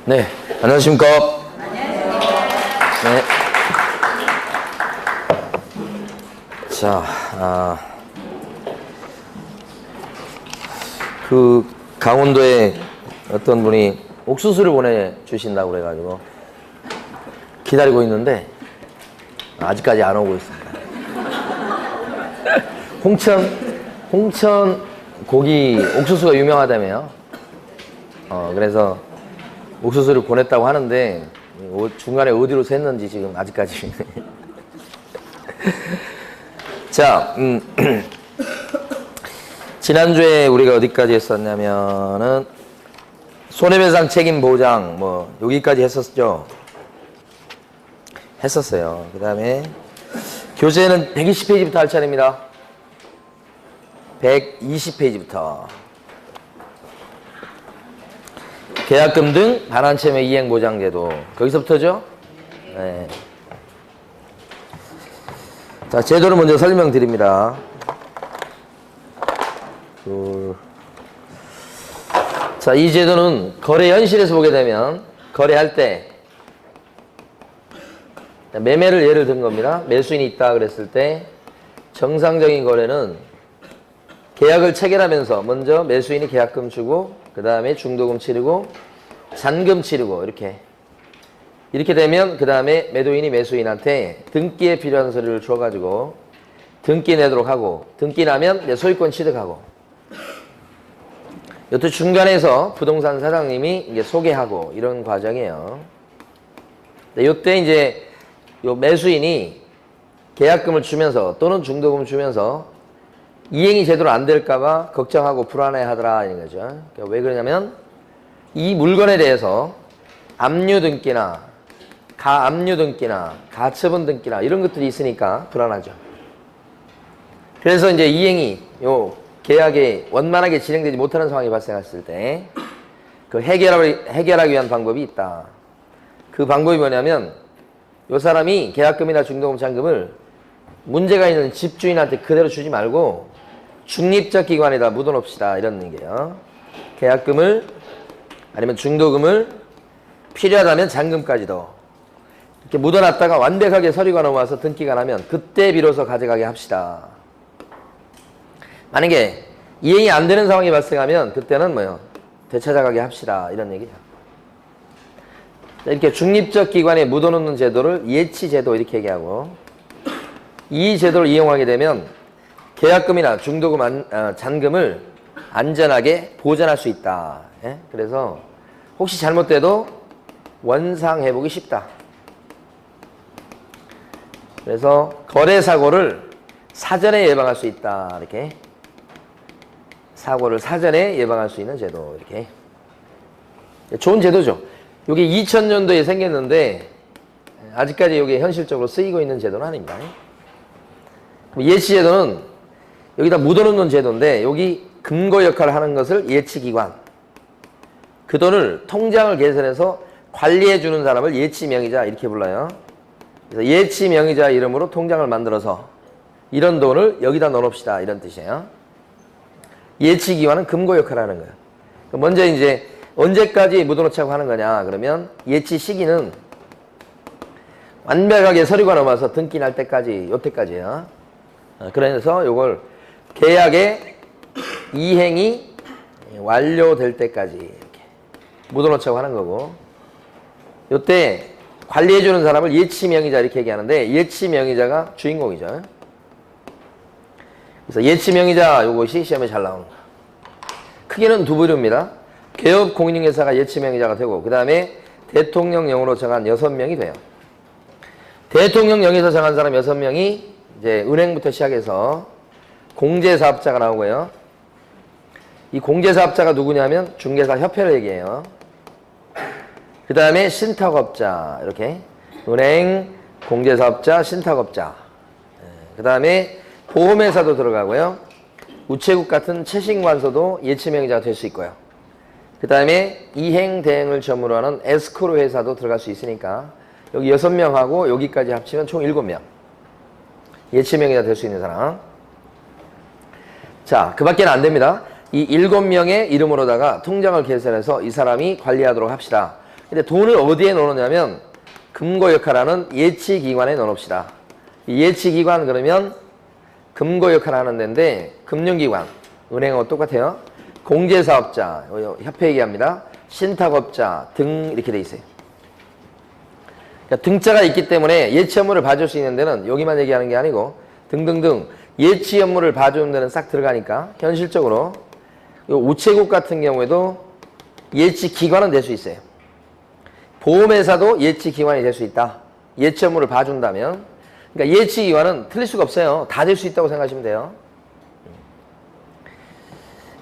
네, 안녕하십니까. 네. 자, 강원도에 어떤 분이 옥수수를 보내주신다고 그래가지고 기다리고 있는데 아직까지 안 오고 있습니다. 홍천 고기 옥수수가 유명하다며요. 그래서 옥수수를 보냈다고 하는데 중간에 어디로 샜는지 지금 아직까지. 자, 지난주에 우리가 어디까지 했었냐면은 손해배상 책임 보장 여기까지 했었죠. 했었어요. 그 다음에 교재는 120페이지부터 할 차례입니다. 120페이지부터 계약금 등 반환채무 이행보장제도 거기서부터죠. 네. 자, 제도를 먼저 설명드립니다. 자, 이 제도는 거래 현실에서 보게 되면 거래할 때 매매를 예를 든 겁니다. 매수인이 있다 그랬을 때 정상적인 거래는 계약을 체결하면서 먼저 매수인이 계약금 주고 그 다음에 중도금 치르고 잔금 치르고 이렇게 되면 그 다음에 매도인이 매수인한테 등기에 필요한 서류를 줘가지고 등기 내도록 하고 등기 나면 소유권 취득하고 여튼 중간에서 부동산 사장님이 이제 소개하고 이런 과정이에요. 이때 이제 요 매수인이 계약금을 주면서 또는 중도금을 주면서 이행이 제대로 안 될까봐 걱정하고 불안해 하더라 이런 거죠. 그러니까 왜 그러냐면 이 물건에 대해서 압류 등기나 가압류 등기나 가처분 등기나 이런 것들이 있으니까 불안하죠. 그래서 이제 이행이 요 계약이 원만하게 진행되지 못하는 상황이 발생했을 때 그 해결하기 위한 방법이 있다. 그 방법이 뭐냐면 요 사람이 계약금이나 중도금 잔금을 문제가 있는 집주인한테 그대로 주지 말고 중립적 기관에다 묻어놓읍시다 이런 얘기예요. 계약금을 아니면 중도금을 필요하다면 잔금까지도 이렇게 묻어놨다가 완벽하게 서류가 넘어와서 등기가 나면 그때 비로소 가져가게 합시다. 만약에 이행이 안 되는 상황이 발생하면 그때는 되찾아가게 합시다 이런 얘기죠. 이렇게 중립적 기관에 묻어놓는 제도를 예치제도 이렇게 얘기하고 이 제도를 이용하게 되면 계약금이나 중도금 잔금을 안전하게 보전할 수 있다. 예? 그래서 혹시 잘못돼도 원상회복이 쉽다. 그래서 거래사고를 사전에 예방할 수 있다. 이렇게 사고를 사전에 예방할 수 있는 제도 이렇게 좋은 제도죠. 이게 2000년도에 생겼는데 아직까지 이게 현실적으로 쓰이고 있는 제도는 아닙니다. 예치제도는 여기다 묻어놓는 제도인데 여기 근거 역할을 하는 것을 예치기관 그 돈을 통장을 개설해서 관리해주는 사람을 예치명의자 이렇게 불러요. 그래서 예치명의자 이름으로 통장을 만들어서 이런 돈을 여기다 넣어놓읍시다 이런 뜻이에요. 예치기관은 금고 역할을 하는 거예요. 먼저 이제 언제까지 묻어놓자고 하는 거냐 그러면 예치 시기는 완벽하게 서류가 넘어와서 등기 날 때까지 요때까지예요. 그래서 요걸 계약의 이행이 완료될 때까지 이렇게 묻어놓자고 하는 거고 요때 관리해주는 사람을 예치명의자 이렇게 얘기하는데 예치명의자가 주인공이죠. 그래서 예치명의자 요것이 시험에 잘 나오는 거예요. 크게는 두 부류입니다. 개업 공인중개사가 예치명의자가 되고 그 다음에 대통령령으로 정한 6명이 돼요. 대통령령에서 정한 사람 6명이 이제 은행부터 시작해서 공제사업자가 나오고요. 이 공제사업자가 누구냐면 중개사 협회를 얘기해요. 그 다음에 신탁업자 이렇게 은행, 공제사업자, 신탁업자 그 다음에 보험회사도 들어가고요. 우체국 같은 채식관서도 예치명의자가 될 수 있고요. 그 다음에 이행, 대행을 전문으로 하는 에스코로 회사도 들어갈 수 있으니까 여기 6명하고 여기까지 합치면 총 7명 예치명의자 될 수 있는 사람. 자, 그 밖에는 안 됩니다. 이 7명의 이름으로다가 통장을 개설해서 이 사람이 관리하도록 합시다. 근데 돈을 어디에 넣느냐면 금고역할하는 예치기관에 넣읍시다. 이 예치기관 그러면 금고역할하는 데인데 금융기관, 은행하고 똑같아요. 공제사업자, 협회 얘기합니다. 신탁업자 등 이렇게 돼 있어요. 그러니까 등자가 있기 때문에 예치 업무를 봐줄 수 있는 데는 여기만 얘기하는 게 아니고 등등등 예치 업무를 봐주는 데는 싹 들어가니까 현실적으로 우체국 같은 경우에도 예치 기관은 될 수 있어요. 보험회사도 예치 기관이 될 수 있다. 예치 업무를 봐준다면. 그러니까 예치 기관은 틀릴 수가 없어요. 다 될 수 있다고 생각하시면 돼요.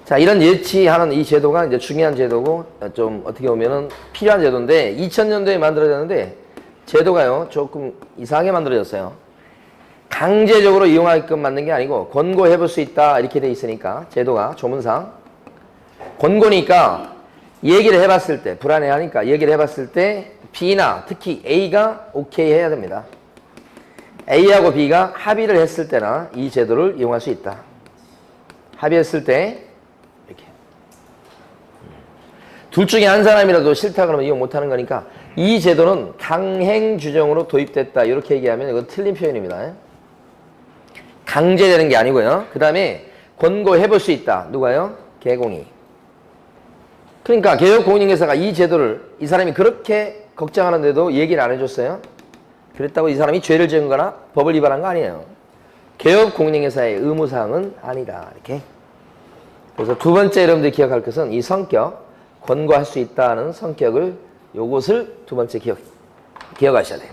자, 이런 예치하는 이 제도가 이제 중요한 제도고 좀 어떻게 보면은 필요한 제도인데 2000년도에 만들어졌는데 제도가요 조금 이상하게 만들어졌어요. 강제적으로 이용하게끔 만든 게 아니고 권고해 볼 수 있다 이렇게 돼 있으니까 제도가 조문상 권고니까 얘기를 해봤을 때 불안해하니까 얘기를 해봤을 때 B나 특히 A가 오케이 해야 됩니다. A하고 B가 합의를 했을 때나 이 제도를 이용할 수 있다. 합의했을 때 이렇게 둘 중에 한 사람이라도 싫다 그러면 이용 못하는 거니까 이 제도는 강행 규정으로 도입됐다 이렇게 얘기하면 이건 틀린 표현입니다. 강제되는 게 아니고요. 그 다음에 권고해 볼 수 있다. 누가요? 개공이. 그러니까 개업공인중개사가 이 제도를 이 사람이 그렇게 걱정하는데도 얘기를 안 해줬어요. 그랬다고 이 사람이 죄를 지은 거나 법을 위반한 거 아니에요. 개업공인중개사의 의무사항은 아니다. 이렇게. 그래서 두 번째 여러분들이 기억할 것은 이 성격, 권고할 수 있다는 성격을 요것을 두 번째 기억하셔야 돼요.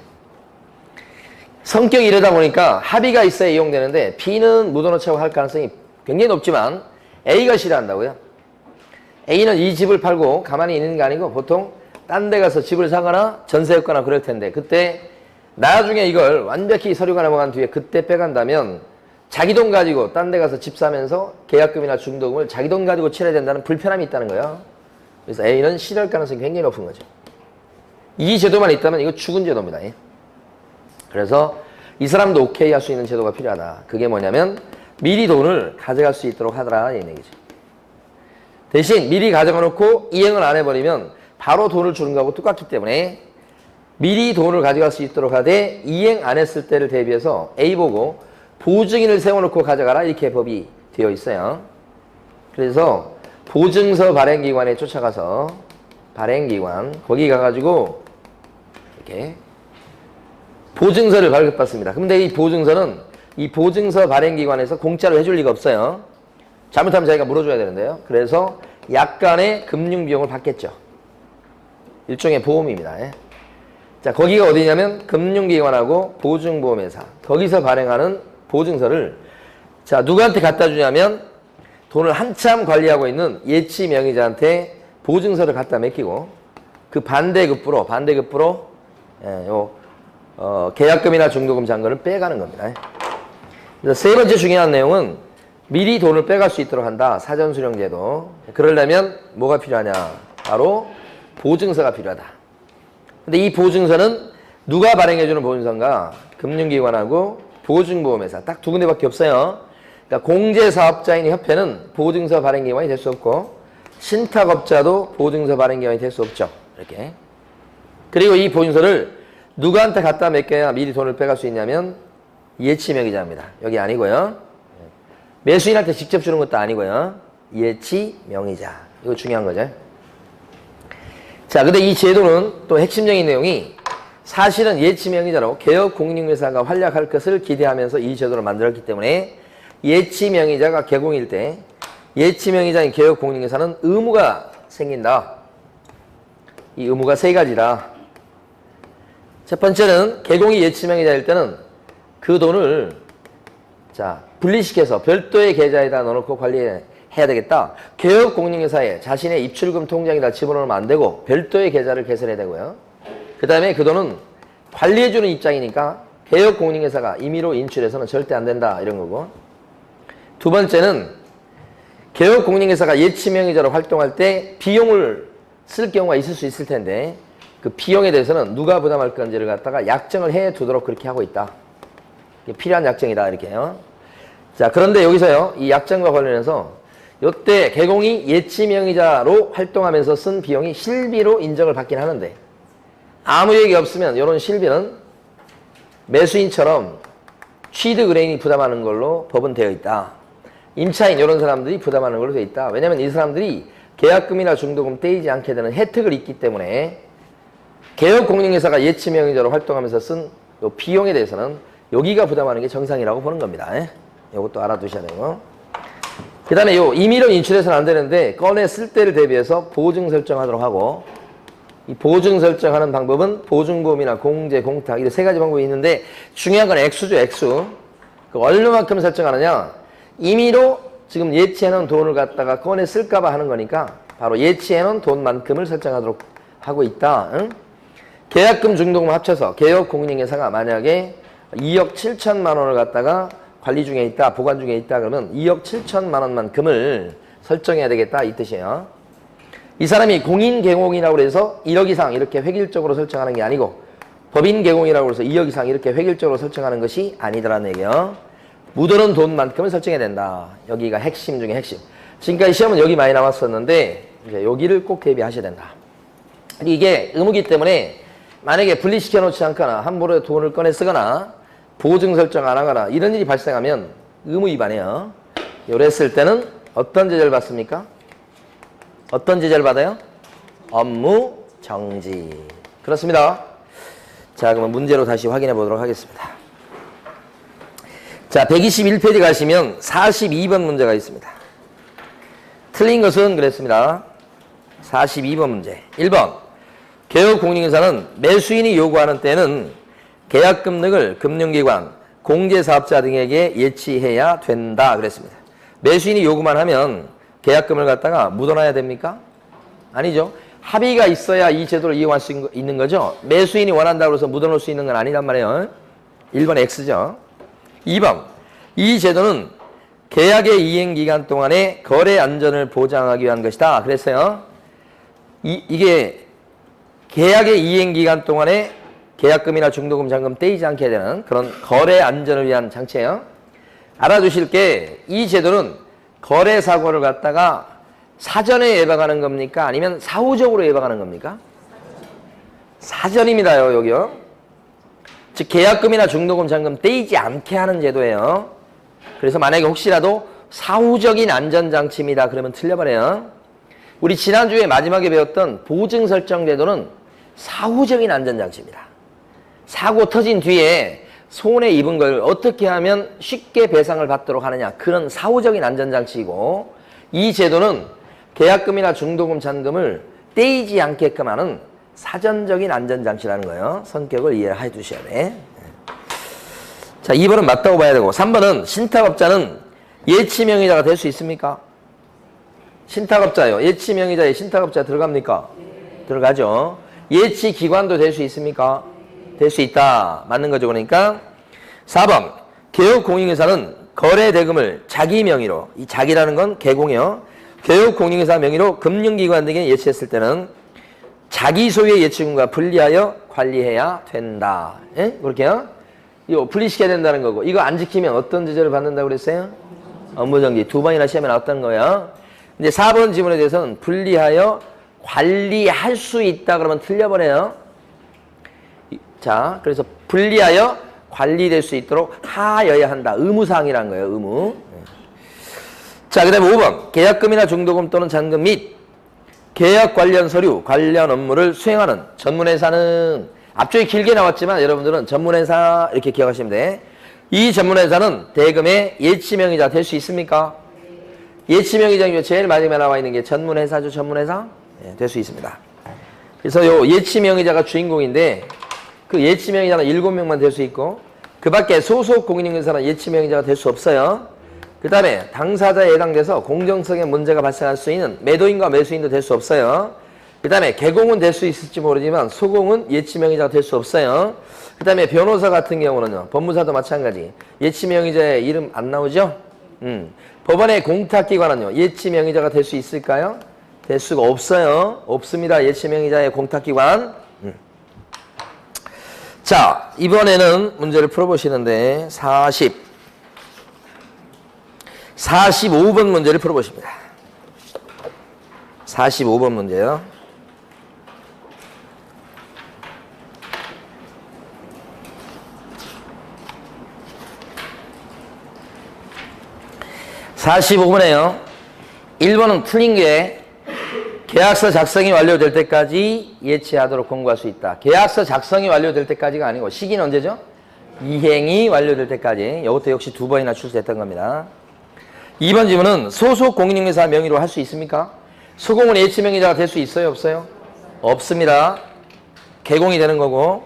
성격이 이러다 보니까 합의가 있어야 이용되는데 B는 묻어놓자고 할 가능성이 굉장히 높지만 A가 싫어한다고요. A는 이 집을 팔고 가만히 있는 게 아니고 보통 딴 데 가서 집을 사거나 전세였거나 그럴 텐데 그때 나중에 이걸 완벽히 서류가 넘어간 뒤에 그때 빼간다면 자기 돈 가지고 딴 데 가서 집 사면서 계약금이나 중도금을 자기 돈 가지고 치러야 된다는 불편함이 있다는 거예요. 그래서 A는 싫어할 가능성이 굉장히 높은 거죠. 이 제도만 있다면 이거 죽은 제도입니다. 그래서 이 사람도 오케이 할 수 있는 제도가 필요하다. 그게 뭐냐면 미리 돈을 가져갈 수 있도록 하더라 이 얘기죠. 대신 미리 가져가 놓고 이행을 안 해버리면 바로 돈을 주는 거하고 똑같기 때문에 미리 돈을 가져갈 수 있도록 하되 이행 안 했을 때를 대비해서 A 보고 보증인을 세워놓고 가져가라 이렇게 법이 되어 있어요. 그래서 보증서 발행기관에 쫓아가서 발행기관 거기 가가지고 이렇게 보증서를 발급받습니다. 근데 이 보증서는 이 보증서 발행기관에서 공짜로 해줄 리가 없어요. 잘못하면 자기가 물어줘야 되는데요. 그래서 약간의 금융비용을 받겠죠. 일종의 보험입니다. 자, 거기가 어디냐면 금융기관하고 보증보험회사 거기서 발행하는 보증서를 자 누구한테 갖다 주냐면 돈을 한참 관리하고 있는 예치 명의자한테 보증서를 갖다 맡기고 그 반대급부로 계약금이나 중도금 잔고를 빼가는 겁니다. 그래서 세 번째 중요한 내용은 미리 돈을 빼갈 수 있도록 한다. 사전수령제도. 그러려면 뭐가 필요하냐? 바로 보증서가 필요하다. 근데 이 보증서는 누가 발행해주는 보증서인가? 금융기관하고 보증보험회사. 딱 두 군데밖에 없어요. 그러니까 공제사업자인 협회는 보증서 발행기관이 될 수 없고 신탁업자도 보증서 발행기관이 될 수 없죠. 이렇게. 그리고 이 보증서를 누구한테 갖다 맡겨야 미리 돈을 빼갈 수 있냐면 예치명의자입니다. 여기 아니고요. 매수인한테 직접 주는 것도 아니고요. 예치명의자. 이거 중요한 거죠. 자, 근데 이 제도는 또 핵심적인 내용이 사실은 예치명의자로 개업공인중개사가 활약할 것을 기대하면서 이 제도를 만들었기 때문에 예치명의자가 개공일 때 예치명의자인 개업공인중개사는 의무가 생긴다. 이 의무가 세 가지다. 첫 번째는 개공이 예치명의자일 때는 그 돈을 자 분리시켜서 별도의 계좌에다 넣어놓고 관리해야 되겠다. 개업공인중개사에 자신의 입출금 통장에다 집어넣으면 안 되고 별도의 계좌를 개설해야 되고요. 그 다음에 그 돈은 관리해주는 입장이니까 개업공인중개사가 임의로 인출해서는 절대 안 된다 이런 거고 두 번째는 개업공인중개사가 예치명의자로 활동할 때 비용을 쓸 경우가 있을 수 있을 텐데 그 비용에 대해서는 누가 부담할 건지를 갖다가 약정을 해 두도록 그렇게 하고 있다. 필요한 약정이다 이렇게요. 자 그런데 여기서요 이 약정과 관련해서 이때 개공이 예치명의자로 활동하면서 쓴 비용이 실비로 인정을 받긴 하는데 아무 얘기 없으면 이런 실비는 매수인처럼 취득의뢰인이 부담하는 걸로 법은 되어 있다. 임차인 이런 사람들이 부담하는 걸로 되어 있다. 왜냐하면 이 사람들이 계약금이나 중도금 떼이지 않게 되는 혜택을 입기 때문에 개업공인회사가 예치명의자로 활동하면서 쓴 요 비용에 대해서는 여기가 부담하는 게 정상이라고 보는 겁니다. 이것도 알아두셔야 되고. 그 다음에 요 임의로 인출해서는 안 되는데 꺼내 쓸 때를 대비해서 보증 설정하도록 하고, 이 보증 설정하는 방법은 보증보험이나 공제, 공탁 이런 세 가지 방법이 있는데 중요한 건 액수죠. 액수. 그 얼마만큼 설정하느냐. 임의로 지금 예치해놓은 돈을 갖다가 꺼내 쓸까봐 하는 거니까 바로 예치해놓은 돈만큼을 설정하도록 하고 있다. 응? 계약금, 중도금 합쳐서 개업공인회사가 만약에 2억 7천만 원을 갖다가 관리 중에 있다, 보관 중에 있다 그러면 2억 7천만 원만큼을 설정해야 되겠다 이 뜻이에요. 이 사람이 공인개공이라고 해서 1억 이상 이렇게 획일적으로 설정하는 게 아니고 법인개공이라고 해서 2억 이상 이렇게 획일적으로 설정하는 것이 아니더라는 얘기예요. 묻어놓은 돈만큼을 설정해야 된다. 여기가 핵심 중에 핵심. 지금까지 시험은 여기 많이 나왔었는데 이제 여기를 꼭 대비하셔야 된다. 이게 의무기 때문에 만약에 분리시켜 놓지 않거나 함부로 돈을 꺼내 쓰거나 보증 설정 안 하거나 이런 일이 발생하면 의무 위반이에요. 이랬을 때는 어떤 제재를 받습니까? 어떤 제재를 받아요? 업무 정지. 그렇습니다. 자, 그러면 문제로 다시 확인해 보도록 하겠습니다. 자, 121페이지 가시면 42번 문제가 있습니다. 틀린 것은 그랬습니다. 42번 문제. 1번. 개업공인회사는 매수인이 요구하는 때는 계약금 등을 금융기관, 공제사업자 등에게 예치해야 된다 그랬습니다. 매수인이 요구만 하면 계약금을 갖다가 묻어놔야 됩니까? 아니죠. 합의가 있어야 이 제도를 이용할 수 있는 거죠. 매수인이 원한다고 해서 묻어놓을 수 있는 건 아니란 말이에요. 1번 X죠. 2번. 이 제도는 계약의 이행기간 동안에 거래 안전을 보장하기 위한 것이다 그랬어요. 이게 계약의 이행기간 동안에 계약금이나 중도금, 잔금 떼이지 않게 되는 그런 거래 안전을 위한 장치예요. 알아두실 게 이 제도는 거래 사고를 갖다가 사전에 예방하는 겁니까? 아니면 사후적으로 예방하는 겁니까? 사전입니다요, 여기요. 즉 계약금이나 중도금, 잔금 떼이지 않게 하는 제도예요. 그래서 만약에 혹시라도 사후적인 안전장치입니다. 그러면 틀려버려요. 우리 지난주에 마지막에 배웠던 보증 설정 제도는 사후적인 안전장치입니다. 사고 터진 뒤에 손해 입은 걸 어떻게 하면 쉽게 배상을 받도록 하느냐, 그런 사후적인 안전장치이고, 이 제도는 계약금이나 중도금, 잔금을 떼이지 않게끔 하는 사전적인 안전장치라는 거예요. 성격을 이해해 두셔야 돼. 자, 2번은 맞다고 봐야 되고, 3번은 신탁업자는 예치명의자가 될 수 있습니까? 신탁업자요. 예치명의자에 신탁업자 들어갑니까? 들어가죠. 예치기관도 될 수 있습니까? 될 수 있다. 맞는 거죠. 그러니까 4번. 개업공인회사는 거래대금을 자기 명의로, 이 자기라는 건 개공이요. 개업공인회사 명의로 금융기관 등에 예치했을 때는 자기 소유의 예치금과 분리하여 관리해야 된다. 예? 그렇게요? 이거 분리시켜야 된다는 거고, 이거 안 지키면 어떤 제재를 받는다고 그랬어요? 업무정지. 2번이나 시험에 나왔던 거예요. 이제 4번 지문에 대해서는 분리하여 관리할 수 있다 그러면 틀려버려요. 자, 그래서 분리하여 관리될 수 있도록 하여야 한다. 의무사항이라는 거예요. 의무. 자, 그 다음에 5번. 계약금이나 중도금 또는 잔금 및 계약 관련 서류, 관련 업무를 수행하는 전문회사는, 앞쪽에 길게 나왔지만 여러분들은 전문회사 이렇게 기억하시면 돼. 이 전문회사는 대금의 예치명의자 될 수 있습니까? 예치명의자 중에 제일 마지막에 나와 있는 게 전문회사죠. 전문회사? 네, 될 수 있습니다. 그래서 요 예치명의자가 주인공인데, 그 예치명의자는 7명만 될 수 있고, 그 밖에 소속 공인인회사는 예치명의자가 될 수 없어요. 그 다음에 당사자에 해당돼서 공정성에 문제가 발생할 수 있는 매도인과 매수인도 될 수 없어요. 그 다음에 개공은 될 수 있을지 모르지만 소공은 예치명의자가 될 수 없어요. 그 다음에 변호사 같은 경우는요, 법무사도 마찬가지. 예치명의자의 이름 안 나오죠? 법원의 공탁기관은요, 예치명의자가 될 수 있을까요? 될 수가 없어요. 없습니다. 예치명의자의 공탁기관. 자, 이번에는 문제를 풀어보시는데 45번 문제를 풀어보십니다. 45번 문제요. 45번에요. 1번은 틀린 게 계약서 작성이 완료될 때까지 예치하도록 권고할 수 있다. 계약서 작성이 완료될 때까지가 아니고 시기는 언제죠? 이행이 완료될 때까지. 이것도 역시 2번이나 출제했던 겁니다. 2번 질문은 소속 공인중개사 명의로 할 수 있습니까? 소공은 예치명의자가 될 수 있어요? 없어요? 없습니다. 개공이 되는 거고.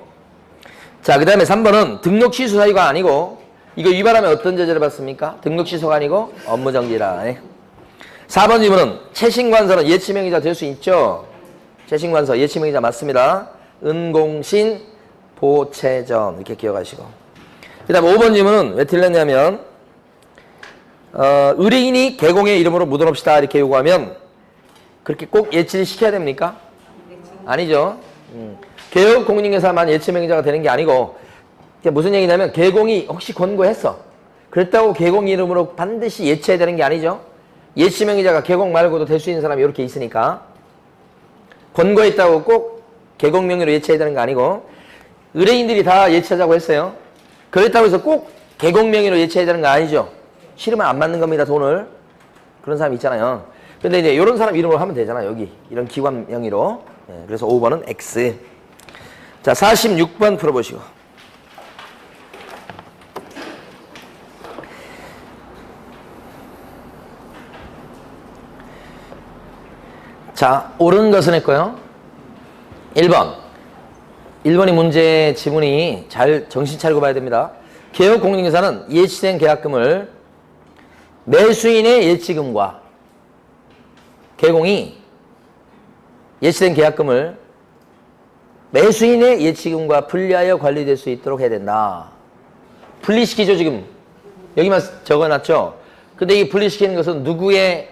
자, 그 다음에 3번은 등록 취소 사유가 아니고 이거 위반하면 어떤 제재를 받습니까? 등록 취소가 아니고 업무정지라. 4번 질문은 채신관서는 예치명의자 될 수 있죠? 채신관서 예치명의자 맞습니다. 은공신 보채전 이렇게 기억하시고. 그 다음 5번 질문은 왜 틀렸냐면 의뢰인이 개공의 이름으로 묻어놓읍시다 이렇게 요구하면 그렇게 꼭 예치를 시켜야 됩니까? 아니죠. 개업 공인중개사만 예치명의자가 되는 게 아니고 무슨 얘기냐면 개공이 혹시 권고했어. 그랬다고 개공 이름으로 반드시 예치해야 되는 게 아니죠. 예치명의자가 개공 말고도 될 수 있는 사람이 이렇게 있으니까 권고했다고 꼭 개공 명의로 예치해야 되는 거 아니고 의뢰인들이 다 예치하자고 했어요. 그랬다고 해서 꼭 개공 명의로 예치해야 되는 거 아니죠. 싫으면 안 맞는 겁니다. 돈을. 그런 사람 있잖아요. 근데 이제 이런 사람 이름으로 하면 되잖아요. 여기 이런 기관 명의로. 그래서 5번은 X. 자, 46번 풀어보시고. 자, 옳은 것은 했고요. 1번. 1번이 문제 지문이 잘 정신 차리고 봐야 됩니다. 개업 공인중개사는 예치된 계약금을 매수인의 예치금과 개공이 예치된 계약금을 매수인의 예치금과 분리하여 관리될 수 있도록 해야 된다. 분리시키죠, 지금. 여기만 적어놨죠. 근데 이 분리시키는 것은 누구의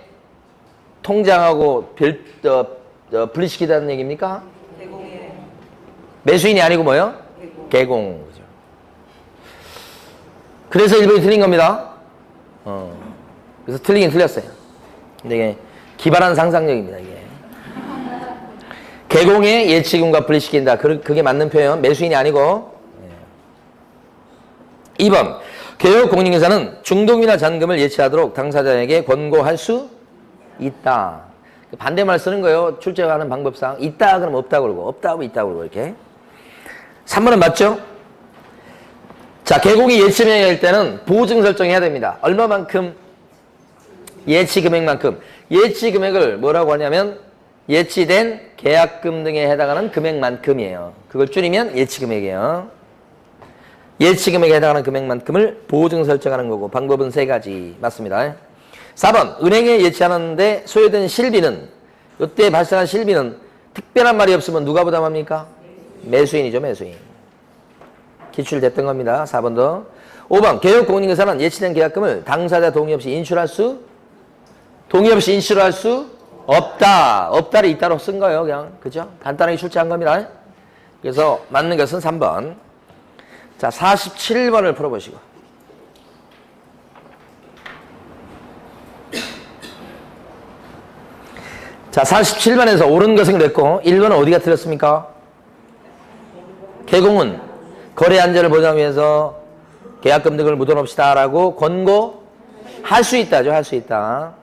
통장하고 분리시키다는 얘기입니까? 개공이에요. 매수인이 아니고 뭐요? 개공. 그죠. 그래서 1번이 틀린 겁니다. 그래서 틀리긴 틀렸어요. 근데 이게 기발한 상상력입니다, 이게. 개공의 예치금과 분리시킨다. 그게 맞는 표현. 매수인이 아니고. 2번. 개업 공인중개사는 중도금이나 잔금을 예치하도록 당사자에게 권고할 수 있다. 반대말 쓰는 거예요. 출제하는 방법상. 있다 그러면 없다 그러고 없다 하면 있다 그러고 이렇게. 3번은 맞죠? 자, 개공이 예치명의일 때는 보증 설정해야 됩니다. 얼마만큼? 예치 금액만큼. 예치 금액을 뭐라고 하냐면 예치된 계약금 등에 해당하는 금액만큼이에요. 그걸 줄이면 예치 금액이에요. 예치 금액에 해당하는 금액만큼을 보증 설정하는 거고 방법은 3가지 맞습니다. 4번 은행에 예치하는데 소요된 실비는 이때 발생한 실비는 특별한 말이 없으면 누가 부담합니까? 매수인이죠. 매수인. 기출됐던 겁니다. 4번도. 5번 개업 공인중개사는 예치된 계약금을 당사자 동의 없이 인출할 수 없다. 없다를 있다로 쓴 거예요. 그냥. 그죠? 간단하게 출제한 겁니다. 그래서 맞는 것은 3번. 자, 47번을 풀어보시고. 자, 47번에서 옳은 것은 그랬고 1번은 어디가 틀렸습니까? 개공은 거래 안전을 보장하기 위해서 계약금 등을 묻어놓읍시다 라고 권고할 수 있다죠. 할 수 있다.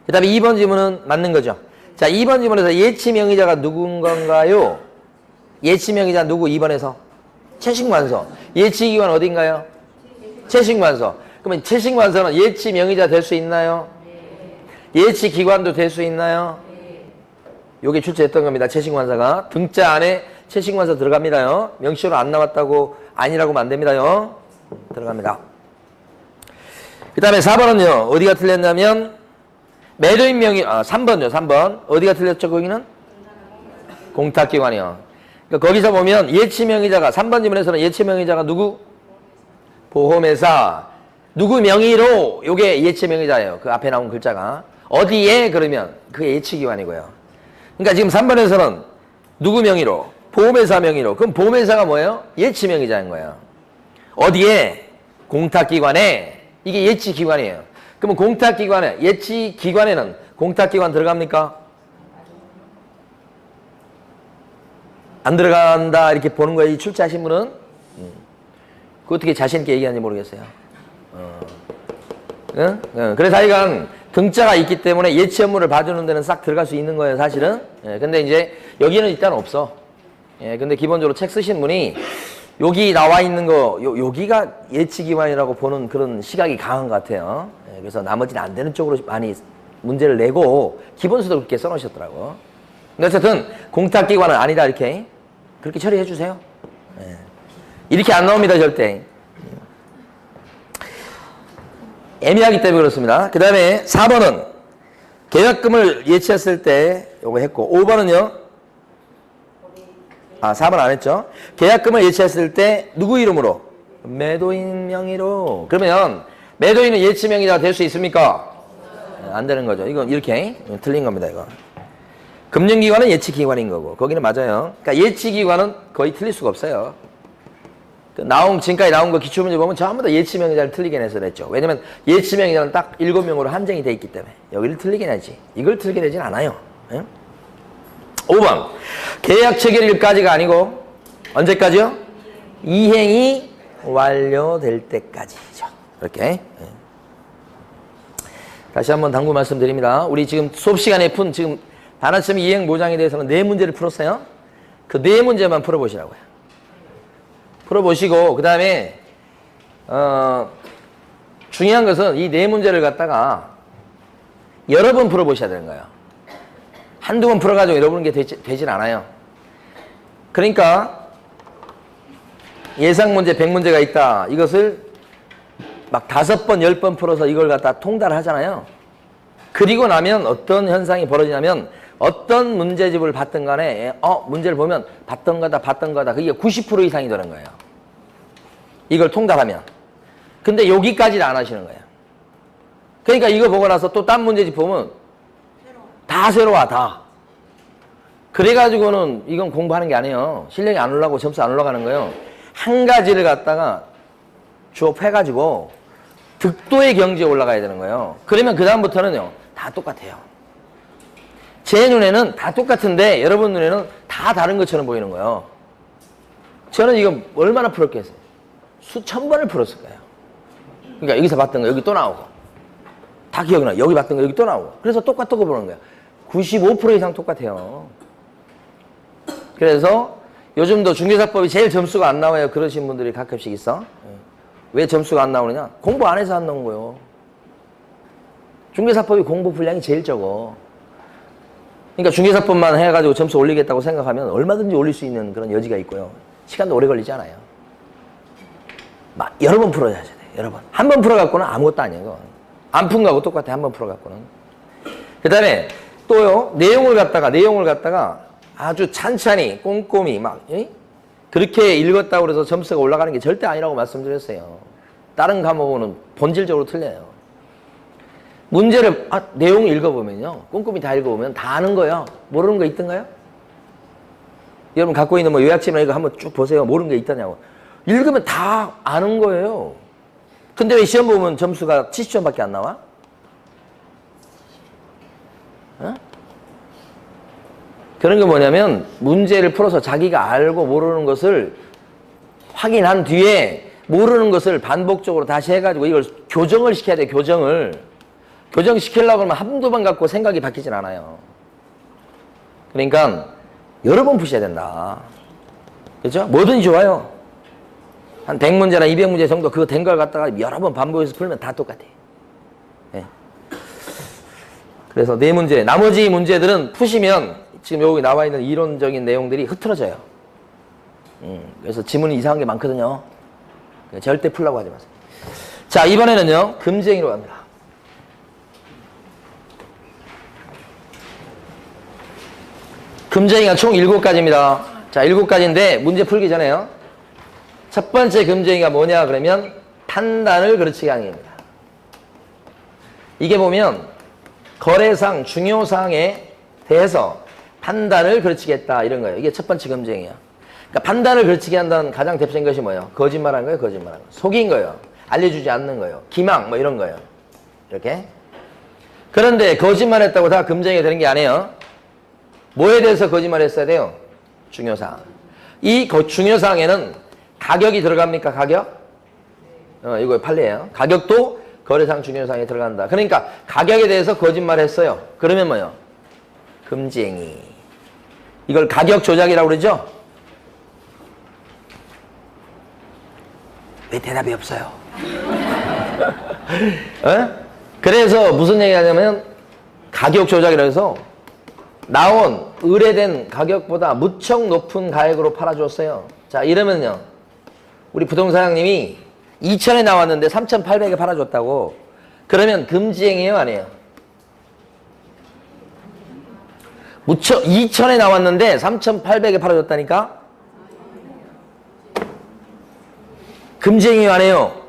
그 다음에 2번 질문은 맞는 거죠. 자, 2번 질문에서 예치명의자가 누군 건가요? 예치명의자 누구? 2번에서 채신관서. 예치기관 어딘가요? 채신관서. 그러면 채신관서는 예치명의자 될 수 있나요? 예치기관도 될 수 있나요? 요게 출제했던 겁니다. 채신관서가. 등자 안에 채신관서 들어갑니다요. 명시로 안 나왔다고 아니라고 하면 안 됩니다요. 들어갑니다. 그 다음에 4번은요. 어디가 틀렸냐면 매도인 명의 3번요. 3번. 어디가 틀렸죠? 거기는? 공탁기관이요. 그러니까 거기서 보면 예치명의자가 3번 지문에서는 예치명의자가 누구? 보험회사. 누구 명의로 요게 예치명의자예요. 그 앞에 나온 글자가. 어디에? 그러면 그게 예치기관이고요. 그러니까 지금 3번에서는 누구 명의로? 보험회사 명의로. 그럼 보험회사가 뭐예요? 예치명의자인 거예요. 어디에? 공탁기관에. 이게 예치기관이에요. 그러면 공탁기관에, 예치기관에는 공탁기관 들어갑니까? 안 들어간다 이렇게 보는 거예요. 이 출제하신 분은. 그 어떻게 자신 있게 얘기하는지 모르겠어요. 응? 응. 그래서 하여간 등자가 있기 때문에 예치 업무를 봐주는 데는 싹 들어갈 수 있는 거예요, 사실은. 예, 근데 이제 여기는 일단 없어. 예, 근데 기본적으로 책 쓰신 분이 여기 나와 있는 거, 여기가 예치기관이라고 보는 그런 시각이 강한 것 같아요. 예, 그래서 나머지는 안 되는 쪽으로 많이 문제를 내고 기본서도 그렇게 써놓으셨더라고. 근데 어쨌든 공탁기관은 아니다, 이렇게. 그렇게 처리해 주세요. 예. 이렇게 안 나옵니다, 절대. 애매하기 때문에 그렇습니다. 그 다음에 4번은 계약금을 예치했을 때 요거 했고, 5번은요. 4번 안 했죠. 계약금을 예치했을 때 누구 이름으로? 매도인 명의로. 그러면 매도인은 예치 명의가 될 수 있습니까? 안 되는 거죠. 이건 이렇게 틀린 겁니다, 이거. 금융기관은 예치기관인 거고, 거기는 맞아요. 그러니까 예치기관은 거의 틀릴 수가 없어요. 지금까지 나온 거 기출문제 보면 전부 다 예치명의자를 틀리게 내서 냈죠. 왜냐면 예치명의자는 딱 7명으로 한정이 돼 있기 때문에 여기를 틀리게 내지. 이걸 틀리게 내진 않아요. 예? 5번 계약 체결일까지가 아니고 언제까지요? 이행이 완료될 때까지죠. 이렇게. 예. 다시 한번 당부 말씀드립니다. 우리 지금 수업 시간에 푼 지금 반환점 이행 보장에 대해서는 4문제를 풀었어요. 그 4문제만 풀어보시라고요. 풀어보시고 그 다음에 중요한 것은 이 4문제를 갖다가 여러 번 풀어보셔야 되는 거예요. 한두 번 풀어가지고 여러분 게 되질 않아요. 그러니까 예상문제 100문제가 있다. 이것을 막 5번, 10번 풀어서 이걸 갖다 통달하잖아요. 그리고 나면 어떤 현상이 벌어지냐면 어떤 문제집을 받든 간에 문제를 보면 받던 거다 그게 90% 이상이 되는 거예요. 이걸 통달하면. 근데 여기까지는 안 하시는 거예요. 그러니까 이거 보고 나서 또 딴 문제집 보면 다 새로워 다. 그래가지고는 이건 공부하는 게 아니에요. 실력이 안 올라가고 점수 안 올라가는 거예요. 한 가지를 갖다가 주업해가지고 득도의 경지에 올라가야 되는 거예요. 그러면 그 다음부터는요 다 똑같아요. 제 눈에는 다 똑같은데 여러분 눈에는 다 다른 것처럼 보이는 거예요. 저는 이거 얼마나 풀었겠어요? 수천 번을 풀었을 거예요. 그러니까 여기서 봤던 거 여기 또 나오고 다 기억나. 여기 봤던 거 여기 또 나오고 그래서 똑같다고 보는 거예요. 95% 이상 똑같아요. 그래서 요즘도 중개사법이 제일 점수가 안 나와요. 그러신 분들이 가끔씩 있어. 왜 점수가 안 나오느냐? 공부 안 해서 안 나온 거예요. 중개사법이 공부 분량이 제일 적어. 그러니까 중개사법만 해가지고 점수 올리겠다고 생각하면 얼마든지 올릴 수 있는 그런 여지가 있고요. 시간도 오래 걸리지 않아요. 여러 번 풀어야 돼. 여러 번. 한 번 풀어갖고는 아무것도 아니에요. 안 푼 거하고 똑같아. 한 번 풀어갖고는. 그 다음에 또요. 내용을 갖다가 아주 찬찬히 꼼꼼히 그렇게 읽었다고 해서 점수가 올라가는 게 절대 아니라고 말씀드렸어요. 다른 과목은 본질적으로 틀려요. 문제를 내용 읽어보면요. 꼼꼼히 다 읽어보면 다 아는 거예요. 모르는 거 있던가요? 여러분 갖고 있는 요약집이나 이거 한번 쭉 보세요. 모르는 게 있다냐고. 읽으면 다 아는 거예요. 근데 왜 시험 보면 점수가 70점밖에 안 나와? 어? 그런 게 뭐냐면 문제를 풀어서 자기가 알고 모르는 것을 확인한 뒤에 모르는 것을 반복적으로 다시 해가지고 이걸 교정을 시켜야 돼. 교정시키려고 하면 한두 번 갖고 생각이 바뀌진 않아요. 그러니까 여러 번 푸셔야 된다. 그렇죠? 뭐든지 좋아요. 한 100문제나 200문제 정도 그거 된 걸 갖다가 여러 번 반복해서 풀면 다 똑같아. 네. 그래서 4문제. 나머지 문제들은 푸시면 지금 여기 나와 있는 이론적인 내용들이 흐트러져요. 그래서 지문이 이상한 게 많거든요. 절대 풀라고 하지 마세요. 자, 이번에는요. 금쟁이로 갑니다. 금쟁이가 총 7가지입니다. 자, 7가지인데 문제 풀기 전에요. 첫 번째 금쟁이가 뭐냐 그러면 판단을 그르치기 항의입니다. 이게 보면 거래상 중요사항에 대해서 판단을 그르치겠다 이런 거예요. 이게 첫 번째 금쟁이야. 그러니까 판단을 그르치게 한다는 가장 대표적인 것이 뭐예요? 거짓말한 거예요. 거짓말한 거. 속인 거예요. 알려주지 않는 거예요. 기망 이런 거예요. 이렇게. 그런데 거짓말했다고 다 금쟁이가 되는 게 아니에요. 뭐에 대해서 거짓말했어야 돼요? 중요사항. 이 중요사항에는 가격이 들어갑니까? 가격? 이거 판례예요. 가격도 거래상 중요상에 들어간다. 그러니까 가격에 대해서 거짓말을 했어요. 그러면 뭐요? 금지행위. 이걸 가격 조작이라고 그러죠? 왜 대답이 없어요? 어? 그래서 무슨 얘기 하냐면 가격 조작이라 해서 나온 의뢰된 가격보다 무척 높은 가격으로 팔아줬어요. 자, 이러면요. 우리 부동산 사장님이 2천에 나왔는데 3,800에 팔아줬다고. 그러면 금지행위예요, 아니에요? 무척 2천에 나왔는데 3,800에 팔아줬다니까? 금지행위예요, 아니에요?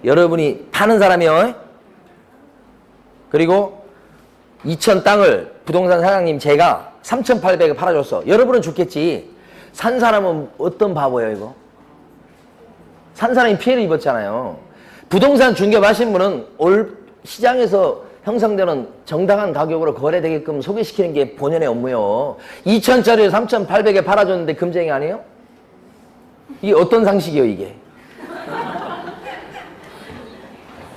여러분이 파는 사람이요. 그리고 2천 땅을 부동산 사장님 제가 3,800에 팔아줬어. 여러분은 좋겠지. 산 사람은 어떤 바보예요, 이거? 산 사람이 피해를 입었잖아요. 부동산 중개하신 분은 올 시장에서 형성되는 정당한 가격으로 거래되게끔 소개시키는 게 본연의 업무요. 2천짜리를 3,800에 팔아줬는데 금쟁이 아니에요? 이게 어떤 상식이에요, 이게?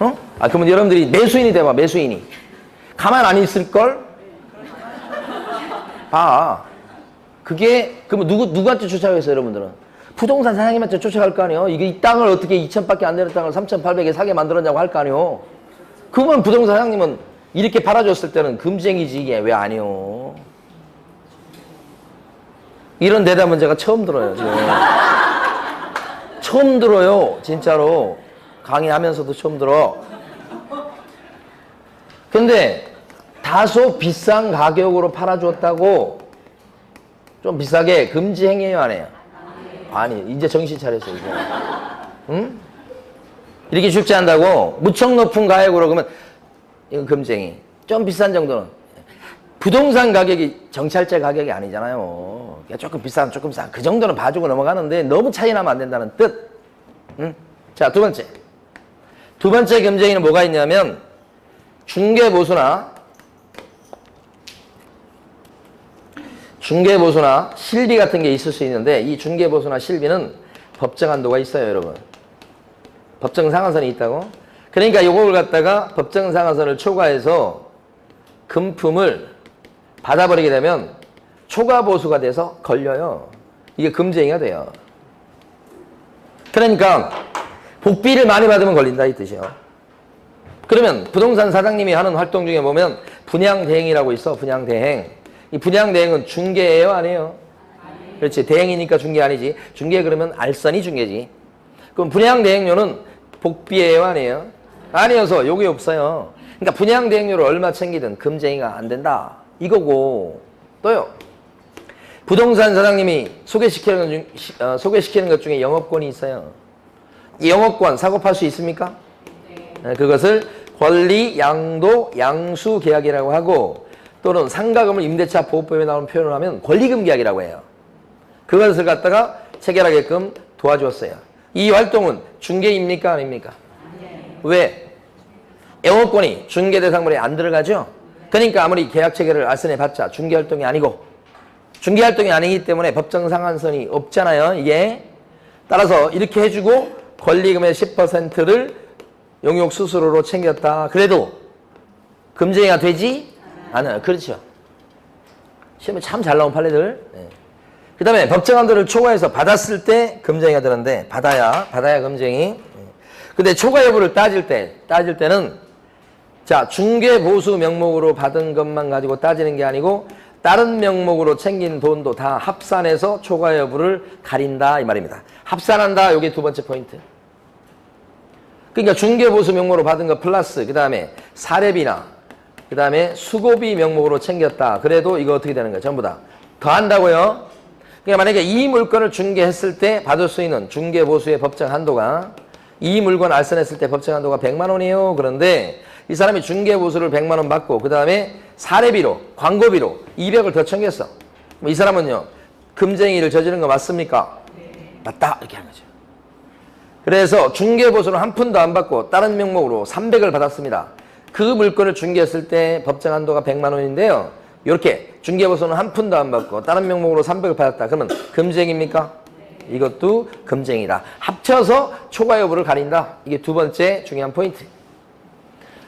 어? 아, 그러면 여러분들이 매수인이 돼봐, 매수인이. 가만 안 있을걸? 봐. 그게, 그러면 누구한테 쫓아가겠어요, 여러분들은? 부동산 사장님한테 쫓아갈 거 아니에요? 이게 이 땅을 어떻게 2천밖에 안 되는 땅을 3,800에 사게 만들었냐고 할 거 아니에요? 그러면 부동산 사장님은 이렇게 팔아줬을 때는 금쟁이지, 이게 왜 아니에요? 이런 대답은 제가 처음 들어요, 지금. 처음 들어요, 진짜로. 강의하면서도 처음 들어. 근데 다소 비싼 가격으로 팔아줬다고 좀 비싸게 금지 행위해요, 안 해요? 아니, 이제 정신 차렸어요, 이제. 응? 이렇게 쉽지 않다고 무척 높은 가격으로 그러면 이건 금쟁이. 좀 비싼 정도는. 부동산 가격이 정찰제 가격이 아니잖아요. 조금 비싸면 조금 싸. 그 정도는 봐주고 넘어가는데 너무 차이 나면 안 된다는 뜻. 응? 자, 두 번째. 두 번째 금쟁이는 뭐가 있냐면 중개보수나 실비 같은 게 있을 수 있는데 이 중개보수나 실비는 법정 한도가 있어요, 여러분. 법정 상한선이 있다고. 그러니까 요걸 갖다가 법정 상한선을 초과해서 금품을 받아버리게 되면 초과 보수가 돼서 걸려요. 이게 금쟁이가 돼요. 그러니까 복비를 많이 받으면 걸린다 이 뜻이요. 그러면 부동산 사장님이 하는 활동 중에 보면 분양대행이라고 있어. 분양대행. 이 분양대행은 중개예요, 아니에요? 그렇지. 대행이니까 중개 아니지. 중개 그러면 알선이 중개지. 그럼 분양대행료는 복비예요, 아니에요? 아니어서 요게 없어요. 그러니까 분양대행료를 얼마 챙기든 금쟁이가 안 된다. 이거고. 또요. 부동산 사장님이 소개시키는 것 중에 영업권이 있어요. 이 영업권 사고 팔 수 있습니까? 네. 그것을 권리, 양도, 양수 계약이라고 하고 또는 상가금을 임대차 보호법에 나오는 표현을 하면 권리금 계약이라고 해요. 그것을 갖다가 체결하게끔 도와주었어요. 이 활동은 중개입니까? 아닙니까? 왜? 영업권이 중개 대상물에 안 들어가죠? 그러니까 아무리 계약 체결을 알선해 봤자 중개 활동이 아니고 중개 활동이 아니기 때문에 법정 상한선이 없잖아요, 이게. 따라서 이렇게 해주고 권리금의 10%를 용역 수수료로 챙겼다. 그래도 금쟁이가 되지 않아요. 그렇죠. 시험에 참 잘 나온 판례들. 네. 그 다음에 법정 한도를 초과해서 받았을 때 금쟁이가 되는데 받아야 금쟁이. 근데 초과 여부를 따질 때는 자, 중개보수 명목으로 받은 것만 가지고 따지는 게 아니고 다른 명목으로 챙긴 돈도 다 합산해서 초과 여부를 가린다 이 말입니다. 합산한다, 요게 두 번째 포인트. 그러니까 중개보수 명목으로 받은 거 플러스 그 다음에 사례비나 그 다음에 수고비 명목으로 챙겼다. 그래도 이거 어떻게 되는 거야? 전부 다 더한다고요. 그러니까 만약에 이 물건을 중개했을 때 받을 수 있는 중개보수의 법정 한도가 이 물건 알선했을 때 법정 한도가 100만 원이에요. 그런데 이 사람이 중개보수를 100만 원 받고 그 다음에 사례비로 광고비로 200을 더 챙겼어. 이 사람은요 금쟁이를 저지른 거 맞습니까? 네. 맞다 이렇게 하는 거죠. 그래서 중개보수는 한 푼도 안 받고 다른 명목으로 300을 받았습니다. 그 물건을 중개했을 때 법정 한도가 100만 원인데요. 이렇게 중개보수는 한 푼도 안 받고 다른 명목으로 300을 받았다. 그러면 금쟁입니까? 네. 이것도 금쟁이다. 합쳐서 초과 여부를 가린다. 이게 두 번째 중요한 포인트.